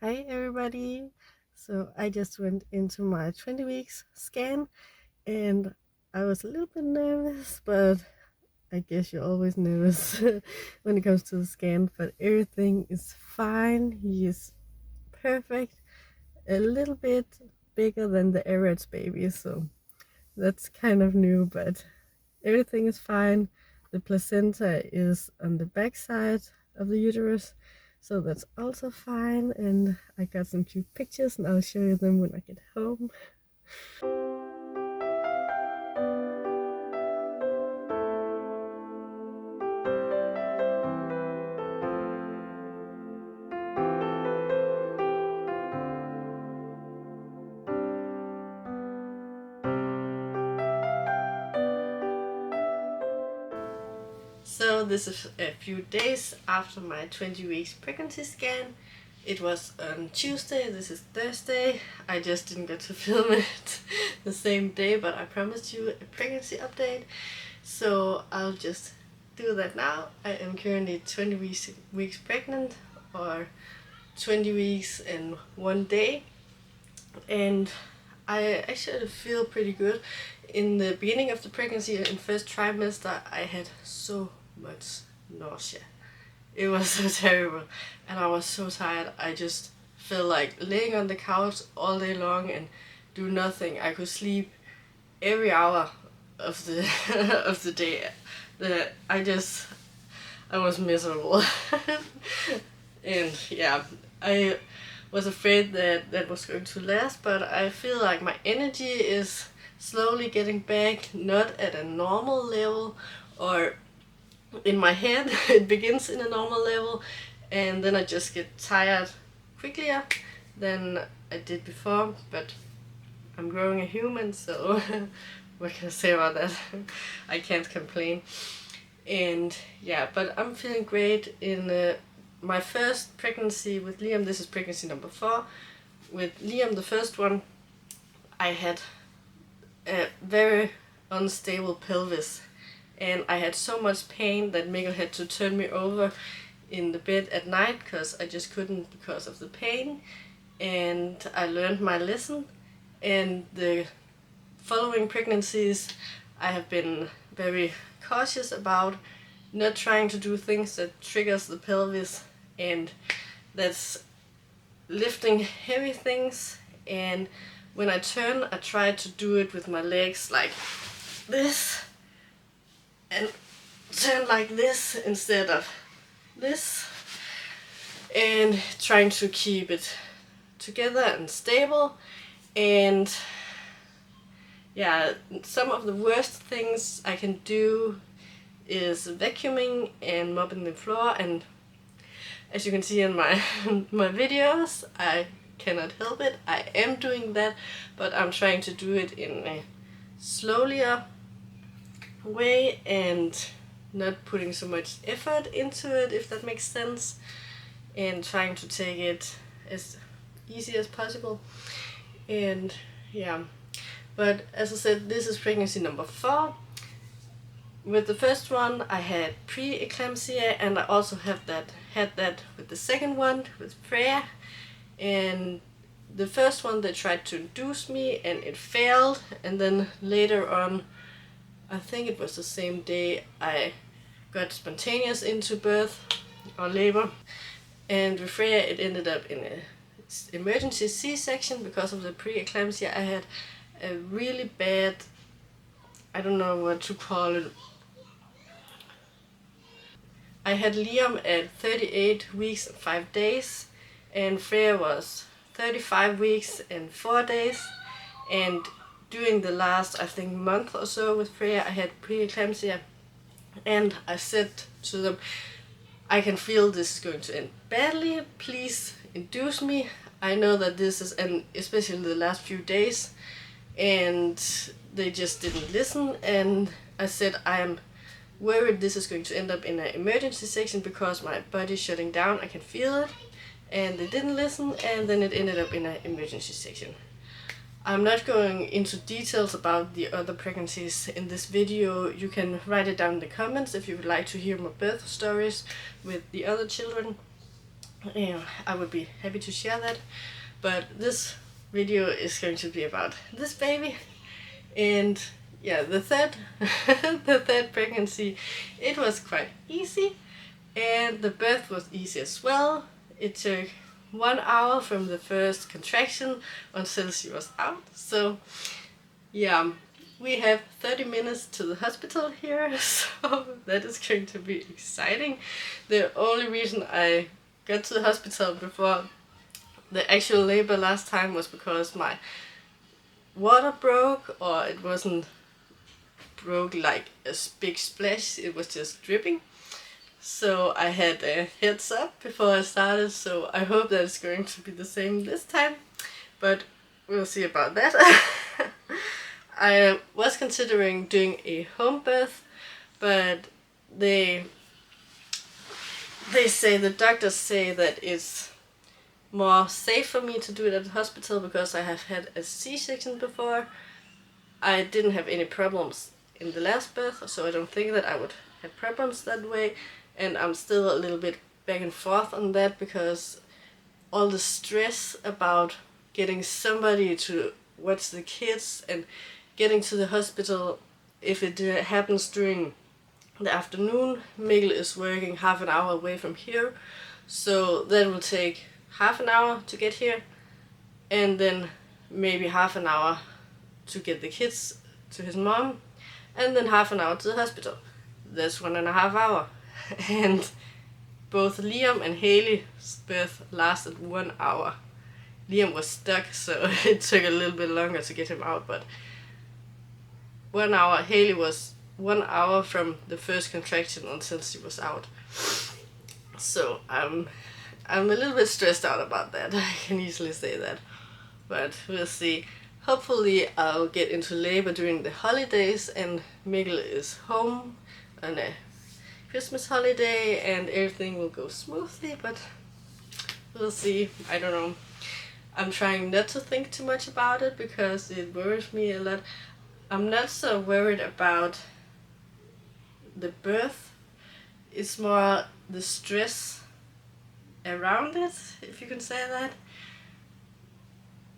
Hi everybody. So I just went into my 20 weeks scan and I was a little bit nervous, but I guess you're always nervous when it comes to the scan, but everything is fine. He is perfect, a little bit bigger than the average baby, so that's kind of new, but everything is fine. The placenta is on the back side of the uterus, so that's also fine. And I got some cute pictures, and I'll show you them when I get home. So this is a few days after my 20 weeks pregnancy scan. It was on Tuesday, this is Thursday. I just didn't get to film it the same day, but I promised you a pregnancy update. So I'll just do that now. I am currently 20 weeks pregnant, or 20 weeks and 1 day. And I actually feel pretty good. In the beginning of the pregnancy, in first trimester, I had so much nausea. It was so terrible, and I was so tired. I just felt like laying on the couch all day long and do nothing. I could sleep every hour of the of the day. I was miserable. And yeah, I was afraid that that was going to last, but I feel like my energy is slowly getting back, not at a normal level, or in my head it begins in a normal level, and then I just get tired quicker than I did before, but I'm growing a human, so what can I say about that? I can't complain. And yeah, but I'm feeling great. In my first pregnancy with Liam, this is pregnancy number 4. With Liam, the first one, I had a very unstable pelvis, and I had so much pain that Mikkel had to turn me over in the bed at night because I just couldn't because of the pain. And I learned my lesson, and the following pregnancies I have been very cautious about not trying to do things that triggers the pelvis, and that's lifting heavy things. And when I turn, I try to do it with my legs like this, and turn like this instead of this, and trying to keep it together and stable. And yeah, some of the worst things I can do is vacuuming and mopping the floor, and as you can see in my my videos, I cannot help it. I am doing that, but I'm trying to do it in a slowlier way and not putting so much effort into it, if that makes sense, and trying to take it as easy as possible. And yeah, but as I said, this is pregnancy number 4. With the first one, I had pre-eclampsia, and I also had that with the second one with Freya. And the first one, they tried to induce me, and it failed. And then later on, I think it was the same day, I got spontaneous into birth or labor. And with Freya, it ended up in a emergency C-section because of the pre-eclampsia. I had a really bad, I don't know what to call it. I had Liam at 38 weeks and 5 days, and Freya was 35 weeks and 4 days. And during the last, I think, month or so with Freya, I had pre-eclampsia, and I said to them, I can feel this is going to end badly, please induce me. I know that this is, and especially the last few days, and they just didn't listen. And I said, I'm worried this is going to end up in an emergency section because my body's shutting down, I can feel it. And they didn't listen, and then it ended up in an emergency section. I'm not going into details about the other pregnancies in this video. You can write it down in the comments if you would like to hear more birth stories with the other children. I would be happy to share that. But this video is going to be about this baby. And yeah, the third the third pregnancy, it was quite easy, and the birth was easy as well. It took 1 hour from the first contraction until she was out. So yeah, we have 30 minutes to the hospital here, so that is going to be exciting. The only reason I got to the hospital before the actual labor last time was because my water broke, or it wasn't broke like a big splash, it was just dripping. So I had a heads up before I started, so I hope that it's going to be the same this time, but we'll see about that. I was considering doing a home birth, but they say, the doctors say that it's more safe for me to do it at the hospital because I have had a C-section before. I didn't have any problems in the last birth, so I don't think that I would have problems that way, and I'm still a little bit back and forth on that because all the stress about getting somebody to watch the kids and getting to the hospital, if it happens during the afternoon, Mikkel is working half an hour away from here, so that will take half an hour to get here, and then maybe half an hour to get the kids to his mom, and then half an hour to the hospital. That's 1.5 hours. And both Liam and Haley's birth lasted 1 hour. Liam was stuck, so it took a little bit longer to get him out, but 1 hour. Haley was 1 hour from the first contraction until she was out. So I'm a little bit stressed out about that. I can easily say that, but we'll see. Hopefully I'll get into labor during the holidays and Mikkel is home on a Christmas holiday and everything will go smoothly, but we'll see. I don't know. I'm trying not to think too much about it because it worries me a lot. I'm not so worried about the birth. It's more the stress around it, if you can say that.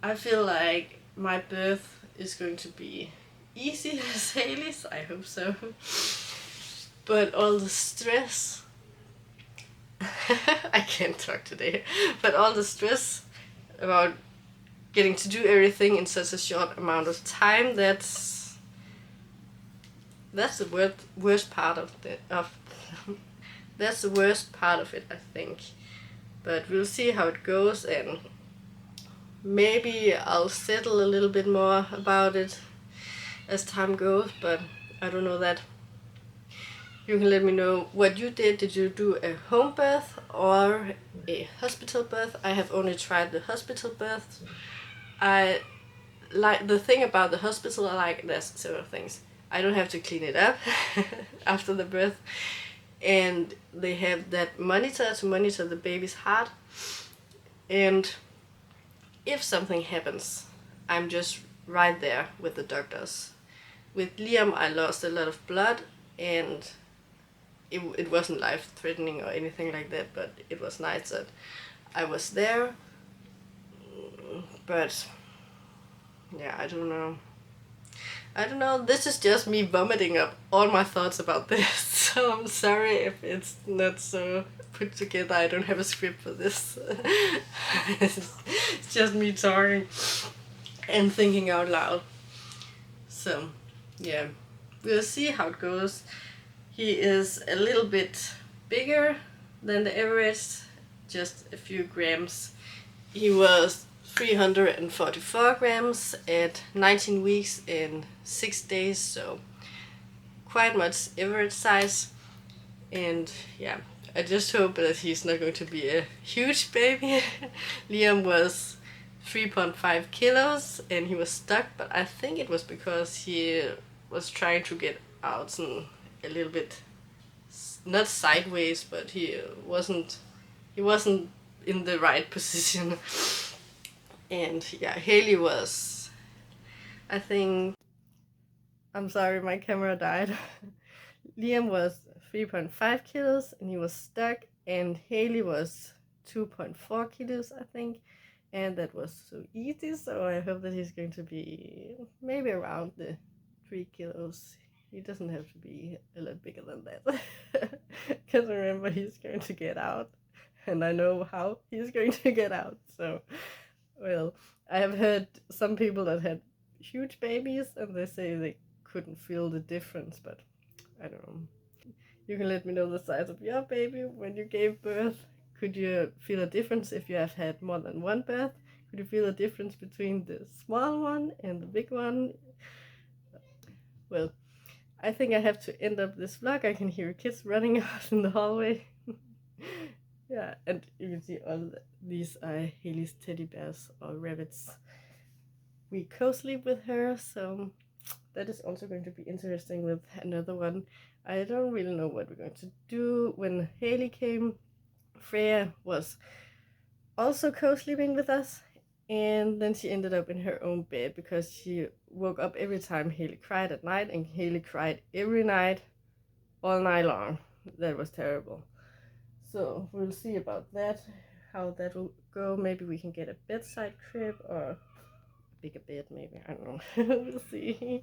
I feel like my birth is going to be easy as Haley's, I hope so. But all the stress, I can't talk today, but all the stress about getting to do everything in such a short amount of time, that's the worst part of that's the worst part of it, I think. But we'll see how it goes, and maybe I'll settle a little bit more about it as time goes, but I don't know that. You can let me know what you did. Did you do a home birth or a hospital birth? I have only tried the hospital birth. I like the thing about the hospital, there's several things. I don't have to clean it up after the birth, and they have that monitor to monitor the baby's heart, and if something happens, I'm just right there with the doctors. With Liam, I lost a lot of blood, and it wasn't life-threatening or anything like that, but it was nice that I was there. But yeah, I don't know. This is just me vomiting up all my thoughts about this, so I'm sorry if it's not so put together. I don't have a script for this. It's just me talking and thinking out loud. So yeah, we'll see how it goes. He is a little bit bigger than the average, just a few grams. He was 344 grams at 19 weeks and 6 days, so quite much average size. And yeah, I just hope that he's not going to be a huge baby. Liam was 3.5 kilos and he was stuck, but I think it was because he was trying to get out and a little bit, not sideways, but he wasn't in the right position. And yeah, Haley was, I think, I'm sorry, my camera died. Liam was 3.5 kilos and he was stuck, and Haley was 2.4 kilos, I think. And that was so easy, so I hope that he's going to be maybe around the 3 kilos. He doesn't have to be a lot bigger than that. Because remember, he's going to get out, and I know how he's going to get out. So, well, I have heard some people that had huge babies, and they say they couldn't feel the difference, but I don't know. You can let me know the size of your baby when you gave birth. Could you feel a difference if you have had more than one birth? Could you feel a difference between the small one and the big one? Well, I think I have to end up this vlog. I can hear kids running out in the hallway. Yeah, and you can see all these are Haley's teddy bears or rabbits. We co-sleep with her, so that is also going to be interesting with another one. I don't really know what we're going to do. When Haley came, Freya was also co-sleeping with us, and then she ended up in her own bed because she woke up every time Haley cried at night, and Haley cried every night, all night long. That was terrible. So we'll see about that, how that will go. Maybe we can get a bedside crib or bigger bed, maybe. I don't know. We'll see.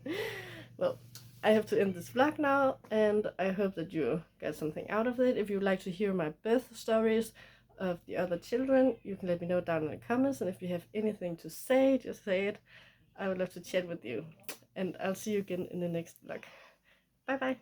Well, I have to end this vlog now, and I hope that you got something out of it. If you'd like to hear my birth stories of the other children, you can let me know down in the comments, and if you have anything to say, just say it. I would love to chat with you, and I'll see you again in the next vlog. Bye bye.